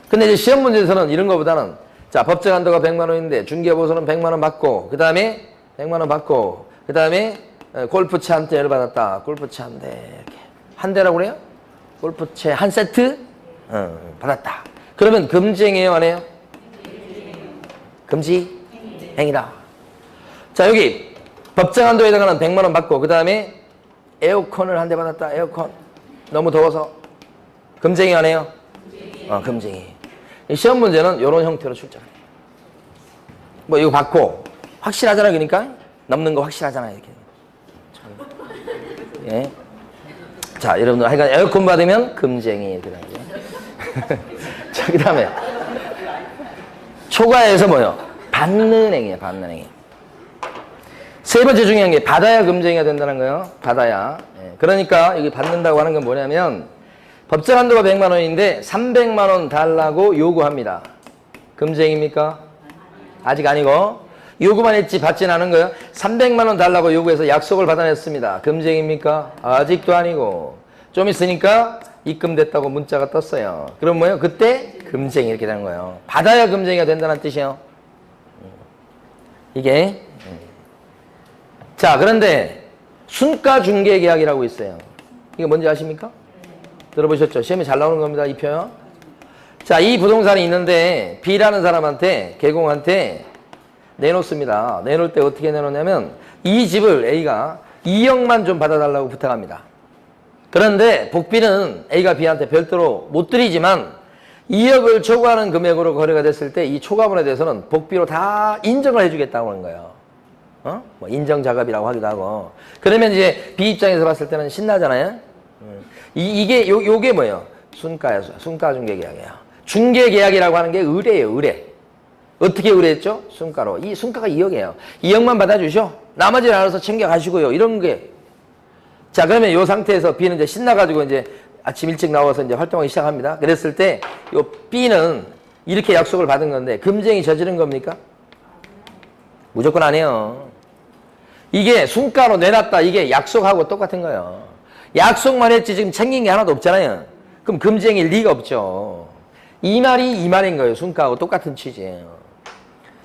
근데 이제 시험 문제에서는 이런 거보다는 자, 법정 한도가 100만 원인데 중개보수는 100만 원 받고 그 다음에 100만 원 받고 그 다음에 골프채 한 대를 받았다. 골프채 한 대 이렇게 한 대라고 그래요? 골프채 한 세트 받았다. 그러면 금지행위예요, 안 해요? 금지 행위다. 자, 여기 법정 한도에 해당하는 100만 원 받고 그 다음에 에어컨을 한 대 받았다. 에어컨 너무 더워서 금지행위 안 해요? 금지행위. 시험 문제는 이런 형태로 출제해요. 뭐 이거 받고 확실하잖아요. 그러니까 넘는 거 확실하잖아요. 이렇게. 예. 자, 여러분들 하여간 에어컨 받으면 금지행위 이렇게 되죠. 자, 그 다음에 초과해서 뭐요? 받는 행위예요. 받는 행위. 세 번째 중요한 게 받아야 금지행위가 된다는 거예요. 받아야. 예. 그러니까 여기 받는다고 하는 건 뭐냐면 법정 한도가 100만 원인데 300만 원 달라고 요구합니다. 금지행위입니까? 아직 아니고 요구만 했지 받진 않은 거예요. 300만 원 달라고 요구해서 약속을 받아냈습니다. 금지행위입니까? 아직도 아니고 좀 있으니까 입금됐다고 문자가 떴어요. 그럼 뭐예요? 그때 금지행위 이렇게 되는 거예요. 받아야 금지행위가 된다는 뜻이에요. 이게 자, 그런데 순가중개계약이라고 있어요. 이게 뭔지 아십니까? 들어보셨죠? 시험에 잘 나오는 겁니다. 이 표현. 자, 이 부동산이 있는데 B라는 사람한테 개공한테 내놓습니다. 내놓을 때 어떻게 내놓냐면 이 집을 A가 2억만 좀 받아달라고 부탁합니다. 그런데 복비는 A가 B한테 별도로 못 드리지만 2억을 초과하는 금액으로 거래가 됐을 때 이 초과분에 대해서는 복비로 다 인정을 해주겠다고 하는 거예요. 뭐 인정작업이라고 하기도 하고. 그러면 이제 B 입장에서 봤을 때는 신나잖아요. 요게 뭐예요? 순가예요. 순가중개계약이에요. 중개계약이라고 하는 게 의뢰예요. 의뢰. 어떻게 의뢰했죠? 순가로. 이 순가가 2억이에요. 2억만 받아주셔. 나머지는 알아서 챙겨가시고요. 이런 게. 자, 그러면 이 상태에서 B는 이제 신나가지고 이제 아침 일찍 나와서 이제 활동하기 시작합니다. 그랬을 때 요 B는 이렇게 약속을 받은 건데 금지행위 저지른 겁니까? 무조건 아니에요. 이게 순가로 내놨다. 이게 약속하고 똑같은 거예요. 약속만 했지 지금 챙긴 게 하나도 없잖아요. 그럼 금지행위일 리가 없죠. 이 말이 이 말인 거예요. 순가하고 똑같은 취지예요.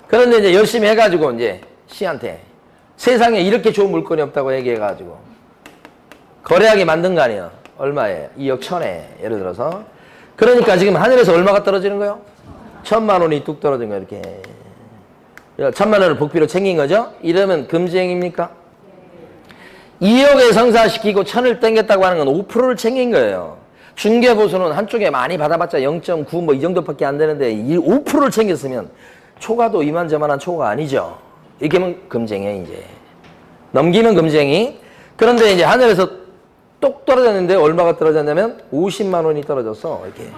그런데 이제 열심히 해가지고 이제 C한테 세상에 이렇게 좋은 물건이 없다고 얘기해가지고 거래하게 만든 거 아니에요. 얼마에? 2억 1천에 예를 들어서. 그러니까 지금 하늘에서 얼마가 떨어지는 거예요? 1,000만 원이 뚝 떨어진 거예요. 이렇게 1,000만 원을 복비로 챙긴 거죠. 이러면 금지행위입니까? 2억에 성사시키고 1,000을 땡겼다고 하는 건 5%를 챙긴 거예요. 중개보수는 한쪽에 많이 받아봤자 0.9 뭐 이 정도밖에 안 되는데 이 5%를 챙겼으면 초과도 이만저만한 초과가 아니죠. 이렇게 하면 금지행위 이제. 넘기면 금지행위. 그런데 이제 하늘에서 똑 떨어졌는데 얼마가 떨어졌냐면 50만 원이 떨어졌어. 이렇게.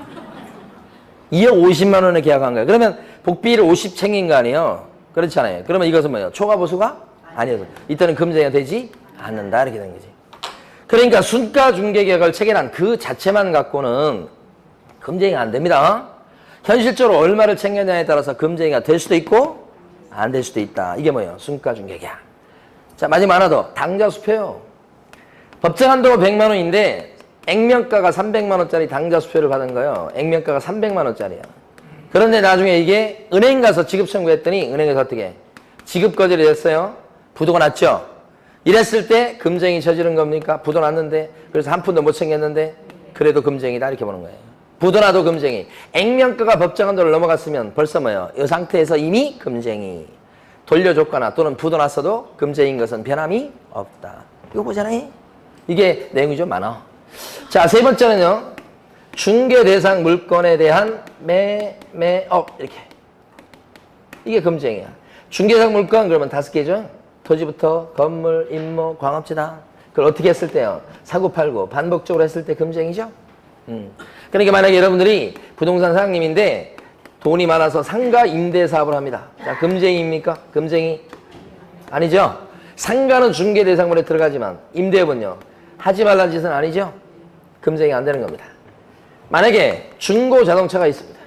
2억 50만 원에 계약한 거예요. 그러면 복비를 50 챙긴 거 아니에요? 그렇잖아요. 그러면 이것은 뭐예요? 초과보수가 아니어서 이때는 금지행위가 되지 않는다. 이렇게 된 거지. 그러니까 순가중개계약을 체결한 그 자체만 갖고는 금지행위가 안 됩니다. 현실적으로 얼마를 챙겼냐에 따라서 금지행위가 될 수도 있고 안 될 수도 있다. 이게 뭐예요? 순가중개계약. 자, 마지막 하나 더. 당좌수표요. 법정 한도가 100만 원인데 액면가가 300만 원짜리 당좌수표를 받은 거예요. 액면가가 300만 원짜리야. 그런데 나중에 이게 은행 가서 지급 청구했더니 은행에서 어떻게 지급 거절이 됐어요. 부도가 났죠. 이랬을 때 금지행위 저지른 겁니까? 부도 났는데 그래서 한 푼도 못 챙겼는데 그래도 금지행위다 이렇게 보는 거예요. 부도 나도 금지행위. 액면가가 법정 한도를 넘어갔으면 벌써 뭐예요? 이 상태에서 이미 금지행위. 돌려줬거나 또는 부도 났어도 금지행위인 것은 변함이 없다. 이거 보잖아요. 이게 내용이 좀 많아. 자, 세 번째는요. 중개 대상 물건에 대한 매매업 이렇게. 이게 금지행위야. 중개 대상 물건 그러면 5개죠. 토지부터 건물, 임모, 광업지다. 그걸 어떻게 했을 때요? 사고팔고 반복적으로 했을 때 금지행위죠. 그러니까 만약에 여러분들이 부동산 사장님인데 돈이 많아서 상가 임대 사업을 합니다. 자, 금지행위입니까? 금지행위 아니죠. 상가는 중개 대상물에 들어가지만 임대업은요. 하지 말라는 짓은 아니죠. 금지행위 안 되는 겁니다. 만약에 중고 자동차가 있습니다.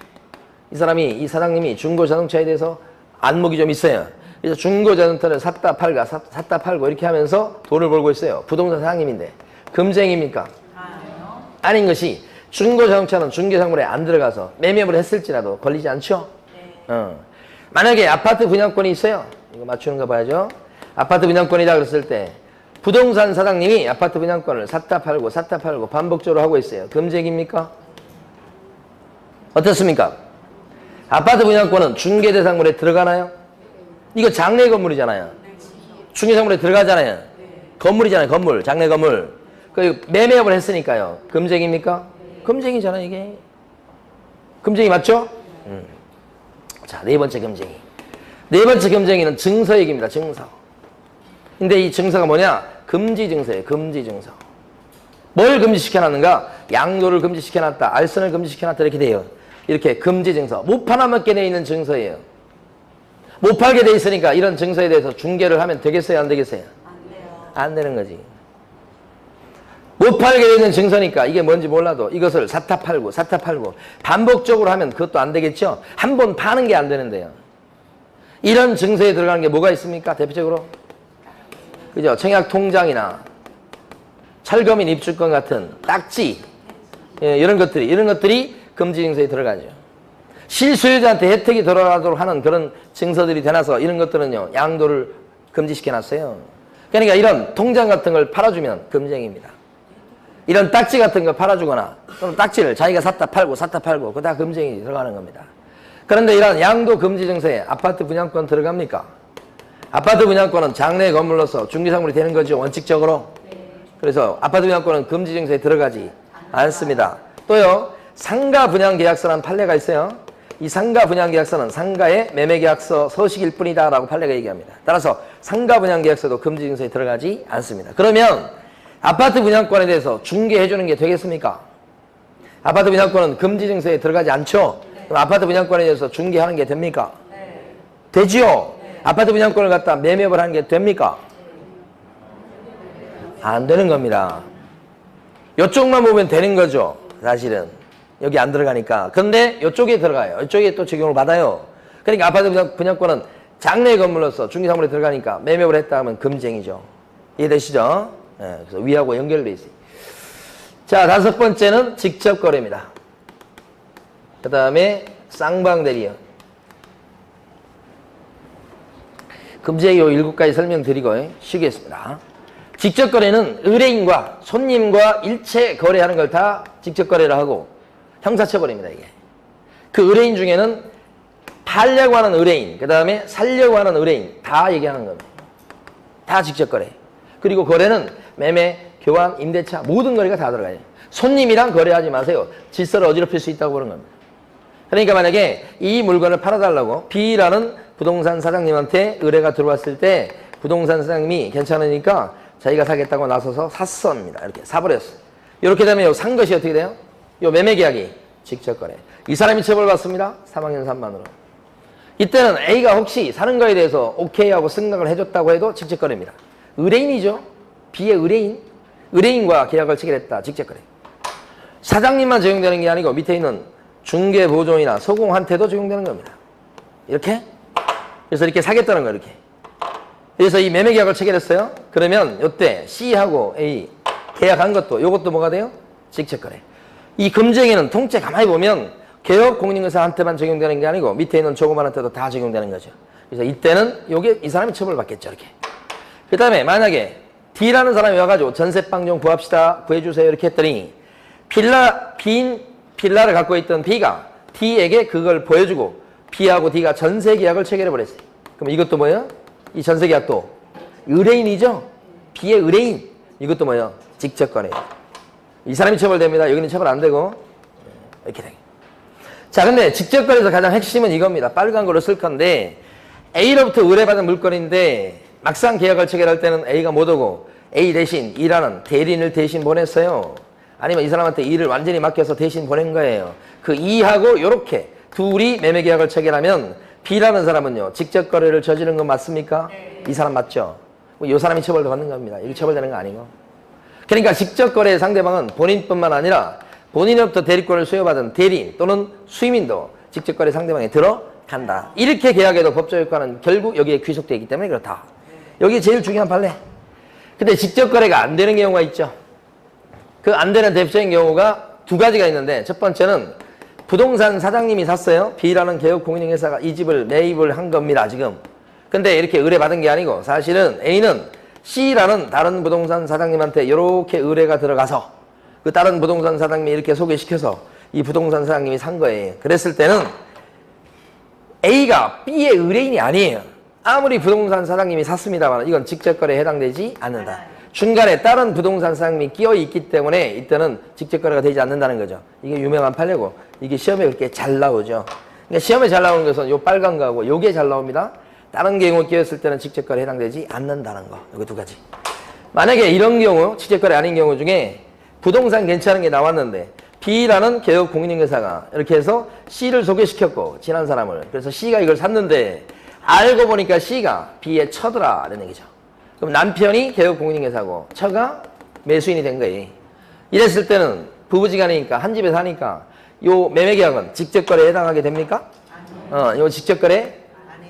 이 사장님이 중고 자동차에 대해서 안목이 좀 있어요. 그래서 중고 자동차를 샀다 팔고 이렇게 하면서 돈을 벌고 있어요. 부동산 사장님인데 금지행위입니까? 아닌 것이 중고자동차는 중개상물에 안 들어가서 매매를 했을지라도 걸리지 않죠? 만약에 아파트 분양권이 있어요. 이거 맞추는 거 봐야죠. 아파트 분양권이다 그랬을 때 부동산 사장님이 아파트 분양권을 샀다 팔고 반복적으로 하고 있어요. 금지입니까? 어떻습니까? 아파트 분양권은 중개대상물에 들어가나요? 이거 장래 건물이잖아요. 중개상물에 들어가잖아요. 건물이잖아요. 건물, 장래 건물. 그 매매업을 했으니까요. 금쟁입니까? 금쟁이잖아요, 이게. 금쟁이 맞죠? 자, 네 번째 금쟁이. 네 번째 금쟁이는 증서 얘기입니다. 증서. 근데 이 증서가 뭐냐? 금지 증서예요. 금지 증서. 뭘 금지시켜놨는가? 양도를 금지시켜놨다. 알선을 금지시켜놨다. 이렇게 돼요. 이렇게 금지 증서. 못 팔아먹게 돼 있는 증서예요. 못 팔게 돼 있으니까 이런 증서에 대해서 중개를 하면 되겠어요? 안 되겠어요? 안 돼요. 안 되는 거지. 못 팔게 되는 증서니까 이게 뭔지 몰라도 이것을 사타 팔고 반복적으로 하면 그것도 안 되겠죠? 한 번 파는 게 안 되는데요. 이런 증서에 들어가는 게 뭐가 있습니까? 대표적으로 그죠? 청약 통장이나 철거민 입주권 같은 딱지 이런 것들이 금지 증서에 들어가죠. 실소유자한테 혜택이 돌아가도록 하는 그런 증서들이 되나서 이런 것들은요 양도를 금지시켜놨어요. 그러니까 이런 통장 같은 걸 팔아주면 금쟁입니다. 이런 딱지 같은 거 팔아주거나 또는 딱지를 자기가 샀다 팔고 그거 다 금쟁이 들어가는 겁니다. 그런데 이런 양도 금지 증서에 아파트 분양권 들어갑니까? 아파트 분양권은 장래 건물로서 중개상물이 되는 거죠, 원칙적으로. 그래서 아파트 분양권은 금지 증서에 들어가지 않습니다. 또요, 상가 분양 계약서라는 판례가 있어요. 이 상가 분양 계약서는 상가의 매매 계약서 서식일 뿐이다라고 판례가 얘기합니다. 따라서 상가 분양 계약서도 금지 증서에 들어가지 않습니다. 그러면 아파트 분양권에 대해서 중개해 주는 게 되겠습니까? 아파트 분양권은 금지 증서에 들어가지 않죠? 그럼 아파트 분양권에 대해서 중개하는 게 됩니까? 되지요? 아파트 분양권을 갖다 매매업을 하는 게 됩니까? 안 되는 겁니다. 이쪽만 보면 되는 거죠, 사실은. 여기 안 들어가니까. 근데 이쪽에 들어가요. 이쪽에 또 적용을 받아요. 그러니까 아파트 분양권은 장래 건물로서 중개상물에 들어가니까 매매업을 했다 하면 금쟁이죠. 이해되시죠? 네, 그래서 위하고 연결돼 있어요. 자, 다섯 번째는 직접 거래입니다. 그 다음에 쌍방대리요. 금지의 요 7가지 설명드리고 쉬겠습니다. 직접 거래는 의뢰인과 손님과 일체 거래하는 걸 다 직접 거래를 하고 형사처벌입니다, 이게. 그 의뢰인 중에는 팔려고 하는 의뢰인, 그 다음에 살려고 하는 의뢰인 다 얘기하는 겁니다. 다 직접 거래. 그리고 거래는 매매, 교환, 임대차 모든 거래가 다 들어가요. 손님이랑 거래하지 마세요. 질서를 어지럽힐 수 있다고 그런 겁니다. 그러니까 만약에 이 물건을 팔아달라고 B라는 부동산 사장님한테 의뢰가 들어왔을 때 부동산 사장님이 괜찮으니까 자기가 사겠다고 나서서 샀습니다. 이렇게 사버렸어요. 이렇게 되면 산 것이 어떻게 돼요? 요 매매 계약이 직접 거래. 이 사람이 처벌받습니다. 3학년 3만으로. 이때는 A가 혹시 사는 거에 대해서 오케이 하고 승낙을 해줬다고 해도 직접 거래입니다. 의뢰인이죠. B의 의뢰인. 의뢰인과 계약을 체결했다. 직접 거래. 사장님만 적용되는 게 아니고 밑에 있는 중개보조인이나 소공한테도 적용되는 겁니다. 이렇게. 그래서 이렇게 사겠다는 거예요. 이렇게. 그래서 이 매매 계약을 체결했어요. 그러면 이때 C하고 A 계약한 것도 이것도 뭐가 돼요? 직접 거래. 이 금쟁이는 통째 가만히 보면 개업 공인중개사한테만 적용되는 게 아니고 밑에 있는 조그만한테도 다 적용되는 거죠. 그래서 이때는 요게 이 사람이 처벌받겠죠. 이렇게. 그 다음에 만약에 D라는 사람이 와가지고 전세방 좀 구합시다. 구해주세요. 이렇게 했더니 빈 빌라를 갖고 있던 B가 D에게 그걸 보여주고 B하고 D가 전세 계약을 체결해버렸어요. 그럼 이것도 뭐예요? 이 전세 계약도 의뢰인이죠? B의 의뢰인. 이것도 뭐예요? 직접 거래예요. 이 사람이 처벌됩니다. 여기는 처벌 안 되고 이렇게 돼요. 자, 근데 직접 거래에서 가장 핵심은 이겁니다. 빨간 걸로 쓸 건데 A로부터 의뢰받은 물건인데 막상 계약을 체결할 때는 A가 못 오고 A 대신 E라는 대리인을 대신 보냈어요. 아니면 이 사람한테 일을 완전히 맡겨서 대신 보낸 거예요. 그 E하고 이렇게 둘이 매매 계약을 체결하면 B라는 사람은요 직접 거래를 저지른 건 맞습니까? 이 사람 맞죠? 이 사람이 처벌도 받는 겁니다. 이게 처벌되는 거 아니고. 그러니까 직접 거래의 상대방은 본인뿐만 아니라 본인으로부터 대리권을 수여받은 대리인 또는 수임인도 직접 거래 상대방에 들어간다. 이렇게 계약해도 법적 효과는 결국 여기에 귀속되어 있기 때문에 그렇다. 여기 제일 중요한 판례. 근데 직접 거래가 안 되는 경우가 있죠. 그 안 되는 대표적인 경우가 두 가지가 있는데 첫 번째는 부동산 사장님이 샀어요. B라는 개업공인중개사가 이 집을 매입을 한 겁니다. 지금. 근데 이렇게 의뢰받은 게 아니고 사실은 A는 C라는 다른 부동산 사장님한테 이렇게 의뢰가 들어가서 그 다른 부동산 사장님이 이렇게 소개시켜서 이 부동산 사장님이 산 거예요. 그랬을 때는 A가 B의 의뢰인이 아니에요. 아무리 부동산 사장님이 샀습니다만 이건 직접거래에 해당되지 않는다. 중간에 다른 부동산 사장님이 끼어 있기 때문에 이때는 직접거래가 되지 않는다는 거죠. 이게 유명한 판례고 이게 시험에 그렇게 잘 나오죠. 그러니까 시험에 잘 나오는 것은 요 빨간 거하고 요게 잘 나옵니다. 다른 경우 끼었을 때는 직접거래에 해당되지 않는다는 거. 이거 두 가지. 만약에 이런 경우 직접거래 아닌 경우 중에 부동산 괜찮은 게 나왔는데 B라는 개업공인중개사가 이렇게 해서 C를 소개시켰고 친한 사람을. 그래서 C가 이걸 샀는데 알고 보니까 C가 B의 처더라 이런 얘기죠. 그럼 남편이 개업공인중개사고 처가 매수인이 된 거예요. 이랬을 때는 부부지간이니까 한 집에 사니까 요 매매계약은 직접거래에 해당하게 됩니까? 요 직접거래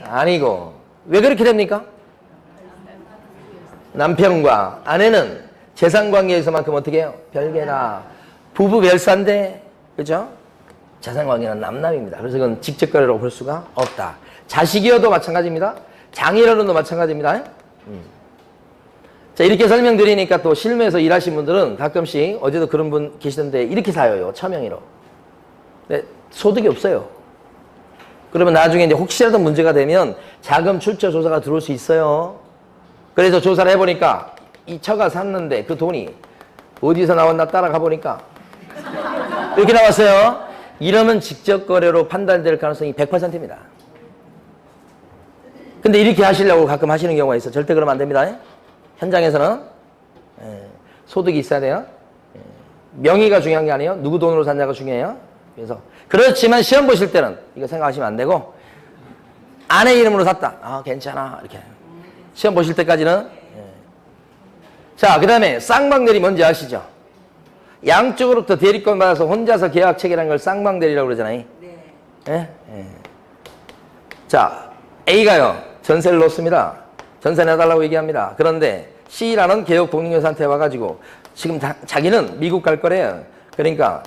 아니고 왜 그렇게 됩니까? 남편과 아내는 재산관계에서만큼 어떻게 해요? 별개나 부부 별사인데 그죠? 재산관계는 남남입니다. 그래서 이건 직접거래로 볼 수가 없다. 자식이어도 마찬가지입니다. 장인어른도 마찬가지입니다. 자, 이렇게 설명드리니까 또 실무에서 일하신 분들은 가끔씩 어제도 그런 분 계시던데 이렇게 사요. 처명의로. 근데 소득이 없어요. 그러면 나중에 이제 혹시라도 문제가 되면 자금 출처 조사가 들어올 수 있어요. 그래서 조사를 해보니까 이 처가 샀는데 그 돈이 어디서 나왔나 따라가 보니까 이렇게 나왔어요. 이러면 직접거래로 판단될 가능성이 100%입니다. 근데 이렇게 하시려고 가끔 하시는 경우가 있어. 절대 그러면 안 됩니다. 현장에서는 소득이 있어야 돼요. 명의가 중요한 게 아니에요. 누구 돈으로 샀냐가 중요해요. 그래서 그렇지만 시험 보실 때는 이거 생각하시면 안 되고 아내 이름으로 샀다. 아 괜찮아 이렇게 시험 보실 때까지는. 자, 그 다음에 쌍방대리 뭔지 아시죠? 양쪽으로부터 대리권 받아서 혼자서 계약 체결한 걸 쌍방대리라고 그러잖아요. 네. 자, A가요 전세를 놓습니다. 전세 내달라고 얘기합니다. 그런데 C라는 개업공인중개사한테 와가지고 지금 자기는 미국 갈 거래요. 그러니까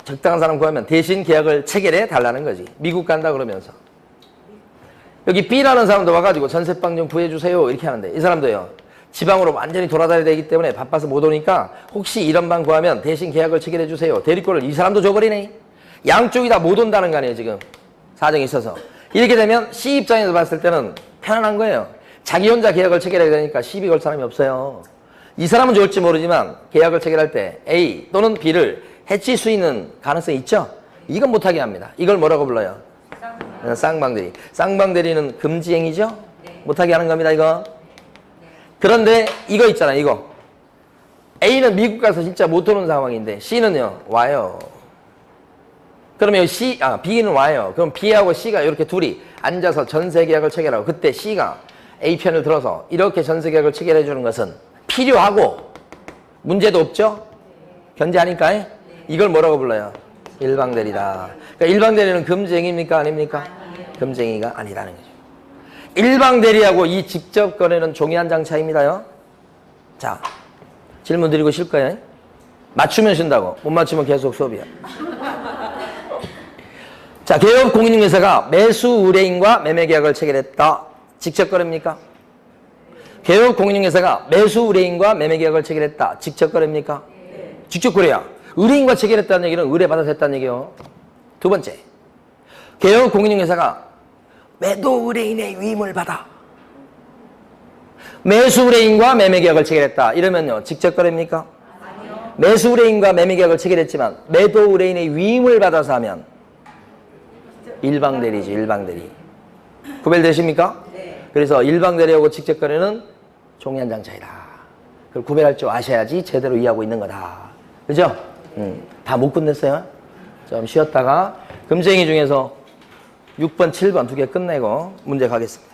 적당한 사람 구하면 대신 계약을 체결해 달라는 거지. 미국 간다 그러면서. 여기 B라는 사람도 와가지고 전세방 좀 구해주세요 이렇게 하는데 이 사람도요. 지방으로 완전히 돌아다녀야 되기 때문에 바빠서 못 오니까 혹시 이런 방 구하면 대신 계약을 체결해 주세요. 대리권을 이 사람도 줘버리네. 양쪽이 다 못 온다는 거 아니에요 지금. 사정이 있어서. 이렇게 되면 C 입장에서 봤을 때는 편안한 거예요. 자기 혼자 계약을 체결해야 되니까 시비 걸 사람이 없어요. 이 사람은 좋을지 모르지만 계약을 체결할 때 A 또는 B를 해칠 수 있는 가능성이 있죠. 이건 못하게 합니다. 이걸 뭐라고 불러요? 쌍방대리. 쌍방대리는 금지행위죠. 못하게 하는 겁니다 이거. 그런데 이거 있잖아 이거. A는 미국 가서 진짜 못 오는 상황인데 C는요 와요. 그러면 B는 와요. 그럼 B하고 C가 이렇게 둘이 앉아서 전세 계약을 체결하고 그때 C가 A 편을 들어서 이렇게 전세 계약을 체결해 주는 것은 필요하고 문제도 없죠? 견제하니까 이걸 뭐라고 불러요? 일방대리다. 그러니까 일방대리는 금지행위입니까 아닙니까? 금지행위가 아니라는 거죠. 일방대리하고 이 직접 거래는 종이 한 장 차이입니다요. 자, 질문 드리고 쉴 거예요. 맞추면 쉰다고. 못 맞추면 계속 수업이야. 자, 개업공인중개사가 매수 의뢰인과 매매계약을 체결했다. 직접 거래입니까? 개업공인중개사가 매수 의뢰인과 매매계약을 체결했다. 직접 거래입니까? 직접 거래야. 의뢰인과 체결했다는 얘기는 의뢰받아서 했다는 얘기예요. 두 번째, 개업공인중개사가 매도 의뢰인의 위임을 받아 매수 의뢰인과 매매계약을 체결했다. 이러면요 직접 거래입니까? 아니요. 매수 의뢰인과 매매계약을 체결했지만 매도 의뢰인의 위임을 받아서 하면 일방대리지. 일방대리. 구별되십니까? 네. 그래서 일방대리하고 직접 거래는 종이 한 장 차이다. 그걸 구별할 줄 아셔야지 제대로 이해하고 있는 거다. 그죠? 다 못 끝냈어요. 좀 쉬었다가 금쟁이 중에서 6번, 7번 두 개 끝내고 문제 가겠습니다.